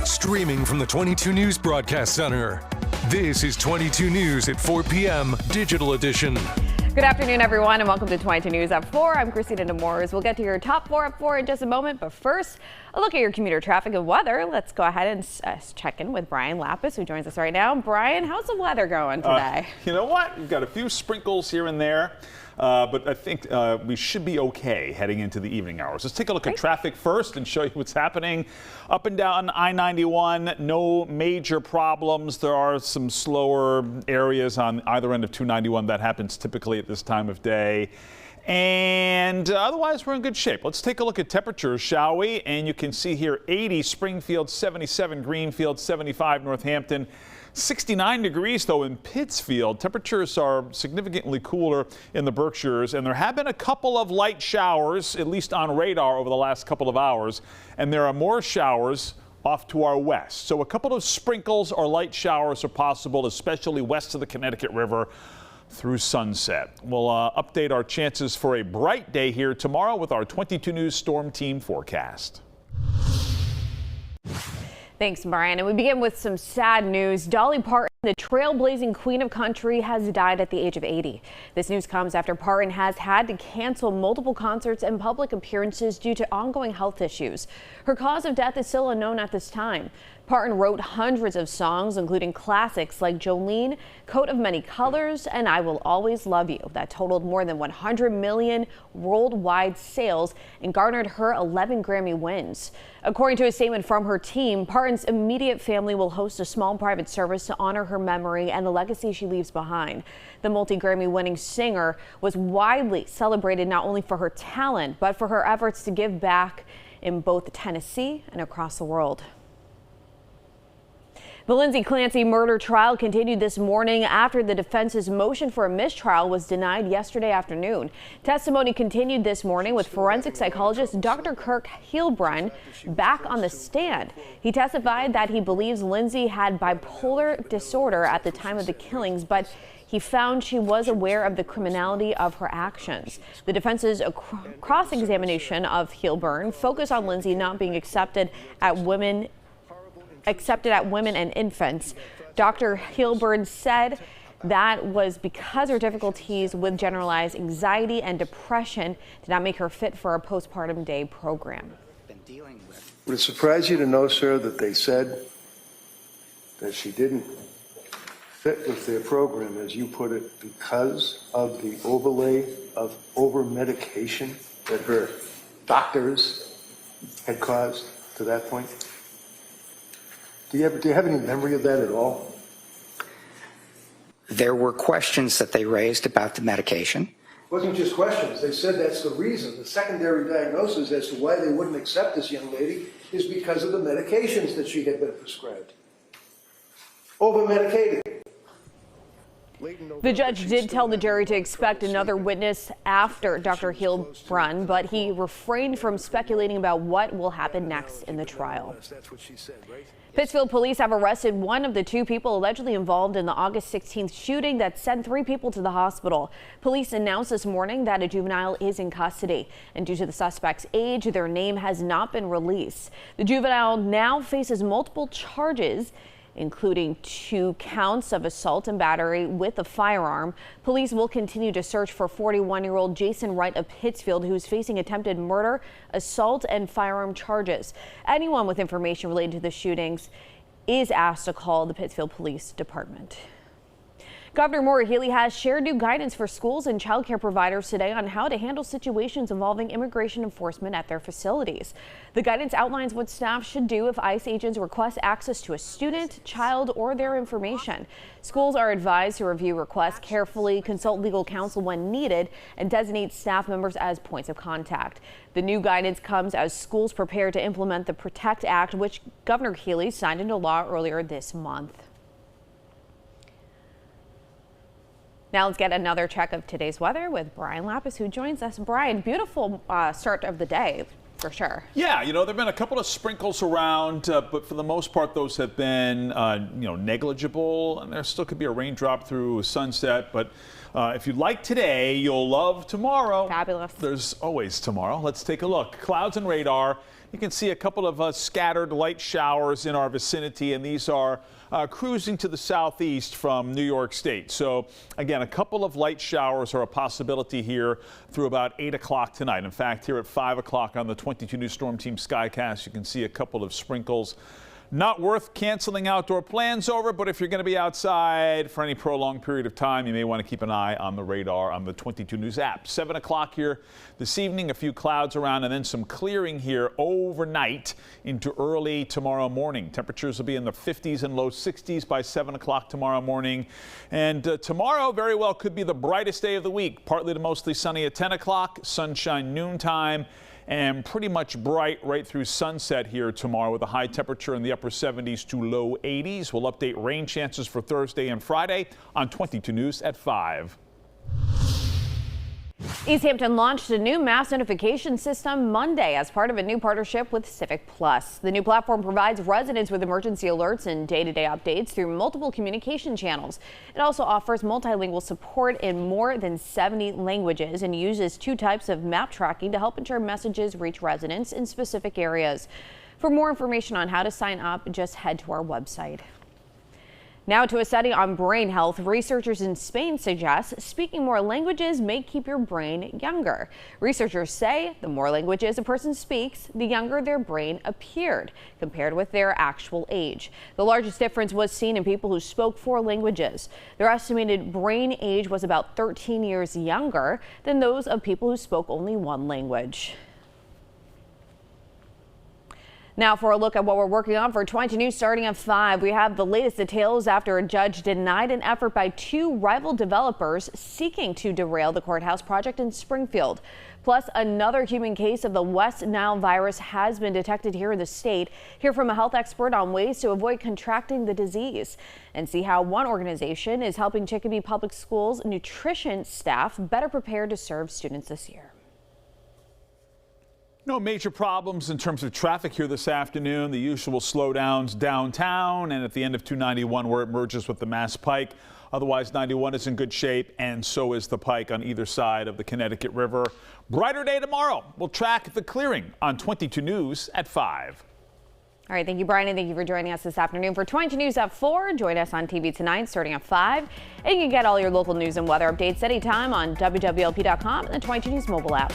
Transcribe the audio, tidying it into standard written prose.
Streaming from the 22 News Broadcast Center. This is 22 News at 4 p.m. Digital Edition. Good afternoon, everyone, and welcome to 22 News at 4. I'm Christina Demores. We'll get to your top 4 at 4 in just a moment, but first, a look at your commuter traffic and weather. Let's go ahead and check in with Brian Lapis, who joins us right now. Brian, how's the weather going today? You know what? We've got a few sprinkles here and there. But I think we should be okay heading into the evening hours. Let's take a look at traffic first and show you what's happening up and down I-91. No major problems. There are some slower areas on either end of 291. That happens typically at this time of day. And otherwise, we're in good shape. Let's take a look at temperatures, shall we? And you can see here 80 Springfield, 77 Greenfield, 75 Northampton. 69 degrees, though, in Pittsfield. Temperatures are significantly cooler in the Berkshires, and there have been a couple of light showers, at least on radar, over the last couple of hours, and there are more showers off to our west. So a couple of sprinkles or light showers are possible, especially west of the Connecticut River through sunset. We'll update our chances for a bright day here tomorrow with our 22 News Storm Team forecast. Thanks, Brian. And we begin with some sad news. Dolly Parton, the trailblazing queen of country, has died at the age of 80. This news comes after Parton has had to cancel multiple concerts and public appearances due to ongoing health issues. Her cause of death is still unknown at this time. Parton wrote hundreds of songs, including classics like Jolene, Coat of Many Colors, and I Will Always Love You, that totaled more than 100 million worldwide sales and garnered her 11 Grammy wins. According to a statement from her team, Parton's immediate family will host a small private service to honor her memory and the legacy she leaves behind. The multi-Grammy winning singer was widely celebrated not only for her talent, but for her efforts to give back in both Tennessee and across the world. The Lindsay Clancy murder trial continued this morning after the defense's motion for a mistrial was denied yesterday afternoon. Testimony continued this morning with forensic psychologist Dr. Kirk Heilbrunn back on the stand. He testified that he believes Lindsay had bipolar disorder at the time of the killings, but he found she was aware of the criminality of her actions. The defense's cross-examination of Heilbrunn focused on Lindsay not being accepted at women and infants. Dr. Heilbrunn said that was because her difficulties with generalized anxiety and depression did not make her fit for a postpartum day program. Would it surprise you to know, sir, that they said that she didn't fit with their program, as you put it, because of the overlay of over-medication that her doctors had caused to that point? Do you have any memory of that at all? There were questions that they raised about the medication. It wasn't just questions. They said that's the reason. The secondary diagnosis as to why they wouldn't accept this young lady is because of the medications that she had been prescribed. Over-medicated. The judge did tell the jury to expect another witness after Dr. Heilbrunn, but he refrained from speculating about what will happen next in the trial. Pittsfield police have arrested one of the two people allegedly involved in the August 16th shooting that sent 3 people to the hospital. Police announced this morning that a juvenile is in custody, and due to the suspect's age, their name has not been released. The juvenile now faces multiple charges, including 2 counts of assault and battery with a firearm. Police will continue to search for 41-year-old Jason Wright of Pittsfield, who's facing attempted murder, assault, and firearm charges. Anyone with information related to the shootings is asked to call the Pittsfield Police Department. Governor Maura Healey has shared new guidance for schools and child care providers today on how to handle situations involving immigration enforcement at their facilities. The guidance outlines what staff should do if ICE agents request access to a student, child, or their information. Schools are advised to review requests carefully, consult legal counsel when needed, and designate staff members as points of contact. The new guidance comes as schools prepare to implement the PROTECT Act, which Governor Healey signed into law earlier this month. Now let's get another check of today's weather with Brian Lapis, who joins us. Brian, beautiful start of the day, for sure. Yeah, you know, there have been a couple of sprinkles around, but for the most part, those have been, negligible. And there still could be a raindrop through sunset. But if you like today, you'll love tomorrow. Fabulous. There's always tomorrow. Let's take a look. Clouds and radar. You can see a couple of scattered light showers in our vicinity, and these are cruising to the southeast from New York State. So again, a couple of light showers are a possibility here through about 8 o'clock tonight. In fact, here at 5 o'clock on the 22 News Storm Team Skycast, you can see a couple of sprinkles. Not worth canceling outdoor plans over, but if you're going to be outside for any prolonged period of time, you may want to keep an eye on the radar on the 22 News app. 7 o'clock here this evening, a few clouds around and then some clearing here overnight into early tomorrow morning. Temperatures will be in the 50s and low 60s by 7 o'clock tomorrow morning. And tomorrow very well could be the brightest day of the week. Partly to mostly sunny at 10 o'clock, sunshine noontime, and pretty much bright right through sunset here tomorrow with a high temperature in the upper 70s to low 80s. We'll update rain chances for Thursday and Friday on 22 News at 5. East Hampton launched a new mass notification system Monday as part of a new partnership with Civic Plus. The new platform provides residents with emergency alerts and day-to-day updates through multiple communication channels. It also offers multilingual support in more than 70 languages and uses 2 types of map tracking to help ensure messages reach residents in specific areas. For more information on how to sign up, just head to our website. Now to a study on brain health. Researchers in Spain suggest speaking more languages may keep your brain younger. Researchers say the more languages a person speaks, the younger their brain appeared compared with their actual age. The largest difference was seen in people who spoke 4 languages. Their estimated brain age was about 13 years younger than those of people who spoke only 1 language. Now for a look at what we're working on for 22 News starting at 5. We have the latest details after a judge denied an effort by 2 rival developers seeking to derail the courthouse project in Springfield. Plus, another human case of the West Nile virus has been detected here in the state. Hear from a health expert on ways to avoid contracting the disease and see how one organization is helping Chicopee Public Schools nutrition staff better prepared to serve students this year. No major problems in terms of traffic here this afternoon. The usual slowdowns downtown and at the end of 291 where it merges with the Mass Pike. Otherwise, 91 is in good shape, and so is the Pike on either side of the Connecticut River. Brighter day tomorrow. We'll track the clearing on 22 News at 5. All right, thank you, Brian, and thank you for joining us this afternoon. For 22 News at 4, join us on TV tonight starting at 5. And you can get all your local news and weather updates anytime on wwlp.com and the 22 News mobile app.